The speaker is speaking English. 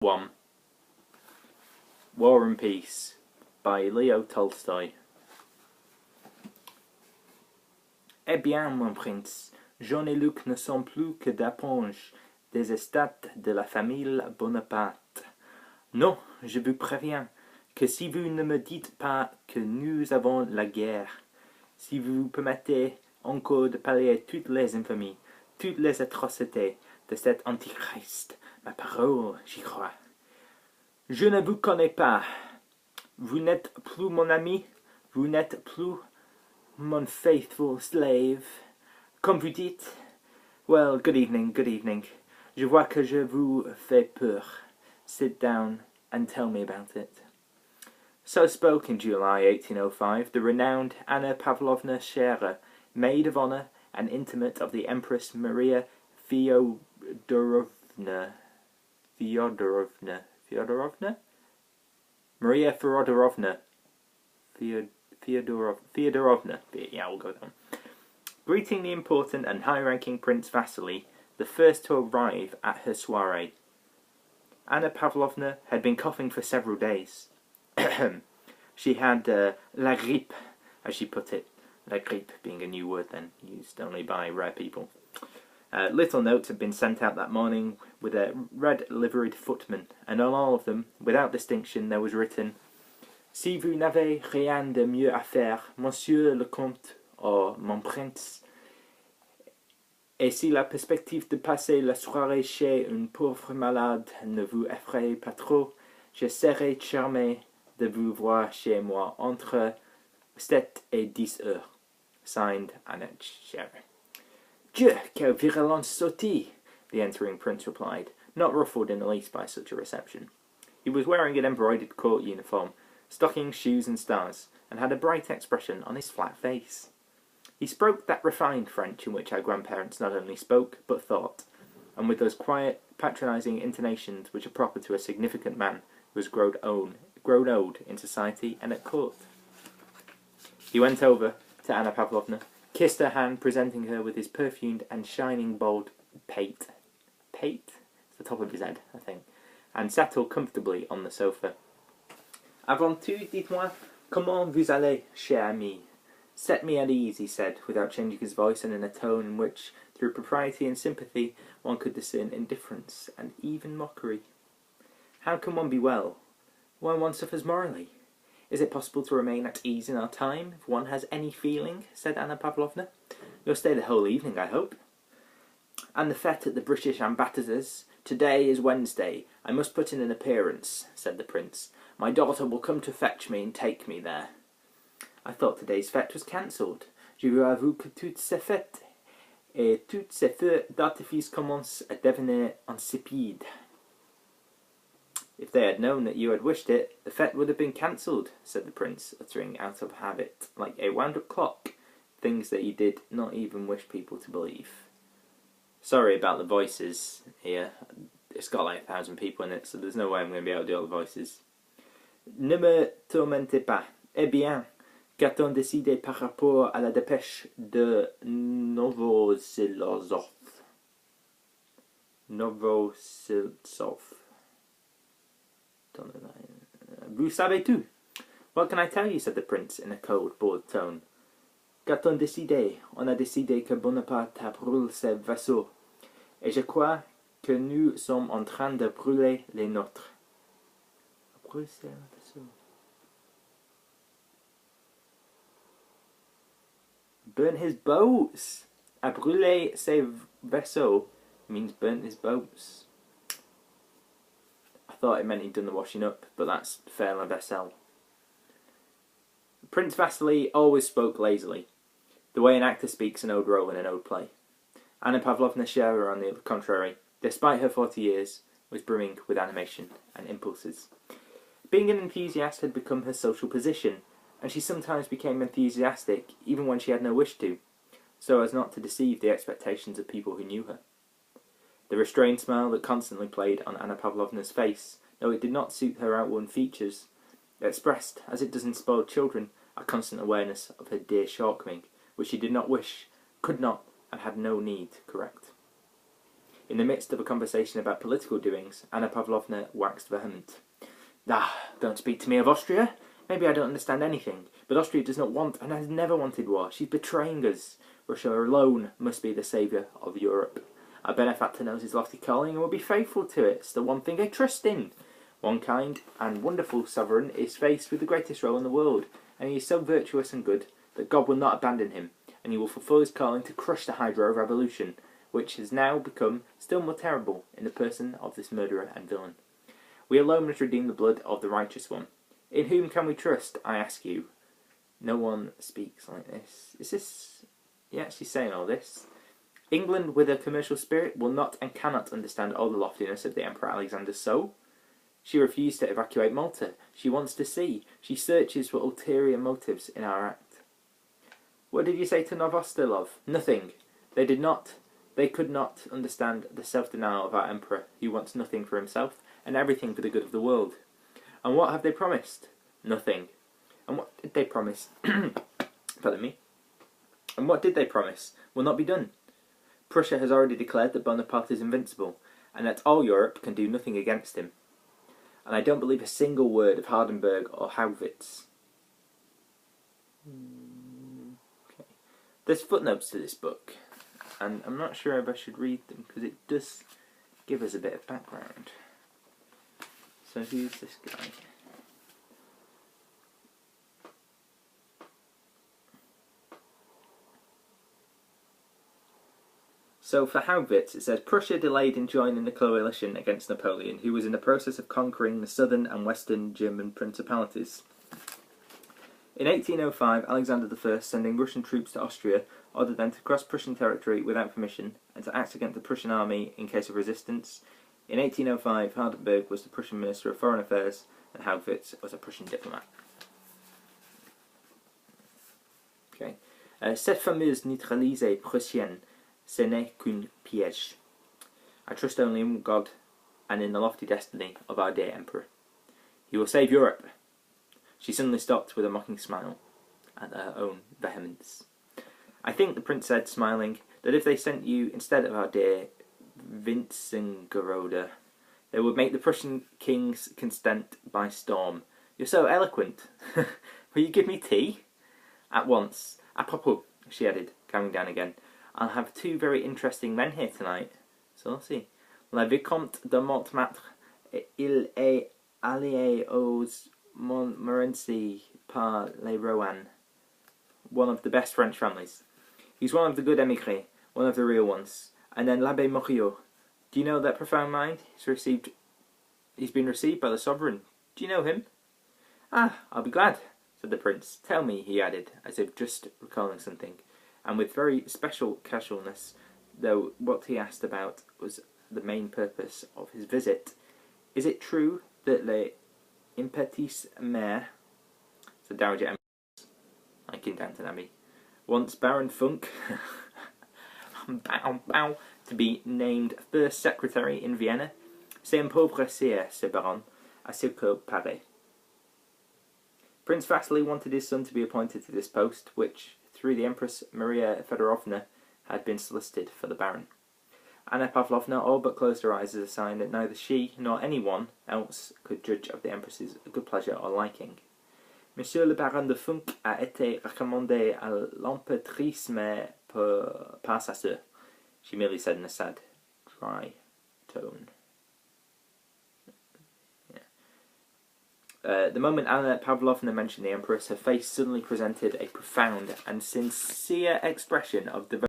1. War and Peace by Leo Tolstoy. Eh bien, mon prince, Jean et Luc ne sont plus que d'éponges des estates de la famille Bonaparte. Non, je vous préviens que si vous ne me dites pas que nous avons la guerre, si vous permettez encore de parler toutes les infamies, toutes les atrocités de cet antichrist, ma parole, j'y crois. Je ne vous connais pas. Vous n'êtes plus mon ami. Vous n'êtes plus mon faithful slave. Comme vous dites. Well, good evening, good evening. Je vois que je vous fais peur. Sit down and tell me about it. So spoke in July 1805 the renowned Anna Pavlovna Scherer, maid of honour and intimate of the Empress Maria Feodorovna? Maria Feodorovna. Feodorovna. Yeah, we'll go down. Greeting the important and high-ranking Prince Vasily, the first to arrive at her soiree. Anna Pavlovna had been coughing for several days. She had la grippe, as she put it. La grippe being a new word then, used only by rare people. Little notes had been sent out that morning with a red-liveried footman, and on all of them, without distinction, there was written, Si vous n'avez rien de mieux à faire, Monsieur le Comte, or Mon Prince, et si la perspective de passer la soirée chez une pauvre malade ne vous effraie pas trop, je serai charmé de vous voir chez moi entre 7 et 10 heures. Signed, Annette Scherer. Dieu, quelle virulente sottise, the entering prince replied, not ruffled in the least by such a reception. He was wearing an embroidered court uniform, stockings, shoes and stars, and had a bright expression on his flat face. He spoke that refined French in which our grandparents not only spoke, but thought, and with those quiet, patronising intonations which are proper to a significant man who has grown old in society and at court. He went over to Anna Pavlovna, kissed her hand, presenting her with his perfumed and shining bald pate. Pate? It's the top of his head, I think. And settled comfortably on the sofa. Avant tout, dites-moi, comment vous allez, cher ami? Set me at ease, he said, without changing his voice and in a tone in which, through propriety and sympathy, one could discern indifference and even mockery. How can one be well when one suffers morally? Is it possible to remain at ease in our time, if one has any feeling? Said Anna Pavlovna. You'll stay the whole evening, I hope. And the fete at the British ambassador's. Today is Wednesday. I must put in an appearance, said the prince. My daughter will come to fetch me and take me there. I thought today's fete was cancelled. Je vous avoue que toutes ces fêtes et toutes ces feux d'artifice commencent à devenir insipides. If they had known that you had wished it, the fete would have been cancelled, said the prince, uttering out of habit, like a wound-up clock, things that he did not even wish people to believe. Sorry about the voices here. It's got like 1,000 people in it, so there's no way I'm going to be able to do all the voices. Ne me tourmentez pas. Eh bien, qu'a-t-on décidé par rapport à la dépêche de Novosilosov? Vous savez tout. What can I tell you, said the prince in a cold, bored tone. Qu'a-t-on décidé? On a décidé que Bonaparte a brûlé ses vaisseaux, et je crois que nous sommes en train de brûler les nôtres. Brûler ses vaisseaux. Burn his boats! A brûler ses vaisseaux means burnt his boats. I thought it meant he'd done the washing up, but that's faire la vaisselle. Prince Vasily always spoke lazily, the way an actor speaks an ode role in an ode play. Anna Pavlovna Scherer, on the contrary, despite her 40 years, was brimming with animation and impulses. Being an enthusiast had become her social position, and she sometimes became enthusiastic even when she had no wish to, so as not to deceive the expectations of people who knew her. The restrained smile that constantly played on Anna Pavlovna's face, though it did not suit her outworn features, expressed, as it does in spoiled children, a constant awareness of her dear shortcoming, which she did not wish, could not, and had no need to correct. In the midst of a conversation about political doings, Anna Pavlovna waxed vehement. "Ah, don't speak to me of Austria. Maybe I don't understand anything, but Austria does not want and has never wanted war. She's betraying us. Russia alone must be the saviour of Europe. Our benefactor knows his lofty calling and will be faithful to it. It's the one thing I trust in. One kind and wonderful sovereign is faced with the greatest role in the world, and he is so virtuous and good that God will not abandon him, and he will fulfil his calling to crush the hydra of revolution, which has now become still more terrible in the person of this murderer and villain. We alone must redeem the blood of the righteous one. In whom can we trust, I ask you?" No one speaks like this. Is this... Yeah, she's saying all this. "England, with her commercial spirit, will not and cannot understand all the loftiness of the Emperor Alexander's soul. She refused to evacuate Malta. She wants to see. She searches for ulterior motives in our act." What did you say to Novostilov? Nothing. They could not understand the self-denial of our Emperor, who wants nothing for himself, and everything for the good of the world. And what have they promised? Nothing. And what did they promise? Pardon me. And what did they promise will not be done. Prussia has already declared that Bonaparte is invincible, and that all Europe can do nothing against him. And I don't believe a single word of Hardenberg or Haugwitz. Okay. There's footnotes to this book, and I'm not sure if I should read them, because it does give us a bit of background. So who's this guy? So for Haugwitz, it says, Prussia delayed in joining the coalition against Napoleon, who was in the process of conquering the southern and western German principalities. In 1805, Alexander I, sending Russian troops to Austria, ordered them to cross Prussian territory without permission and to act against the Prussian army in case of resistance. In 1805, Hardenberg was the Prussian Minister of Foreign Affairs and Haugwitz was a Prussian diplomat. Okay. Cette fameuse neutralisée prussienne, ce n'est qu'un piège. I trust only in God and in the lofty destiny of our dear Emperor. He will save Europe. She suddenly stopped with a mocking smile at her own vehemence. I think, the prince said, smiling, that if they sent you instead of our dear Wintzingerode, they would make the Prussian king's consent by storm. You're so eloquent. Will you give me tea? At once. Apropos, she added, calming down again, I'll have two very interesting men here tonight. So let's see. Le Vicomte de Montmartre, il est allié aux Montmorency par les Rohan. One of the best French families. He's one of the good émigrés, one of the real ones. And then l'Abbé Morio. Do you know that profound mind? He's been received by the sovereign. Do you know him? Ah, I'll be glad, said the prince. Tell me, he added, as if just recalling something, and with very special casualness, though what he asked about was the main purpose of his visit. Is it true that les impétis mères, so Dowager Empress, like in Downton Abbey, wants Baron Funk to be named first secretary in Vienna? C'est un pauvre sire, ce baron, à ce que paraît. Prince Vasily wanted his son to be appointed to this post, which, through the Empress Maria Fedorovna, had been solicited for the baron. Anna Pavlovna all but closed her eyes as a sign that neither she nor anyone else could judge of the Empress's good pleasure or liking. Monsieur le Baron de Funk a été recommandé à l'impératrice mais par sa sœur, she merely said in a sad, dry tone. The moment Anna Pavlovna mentioned the Empress, her face suddenly presented a profound and sincere expression of devotion.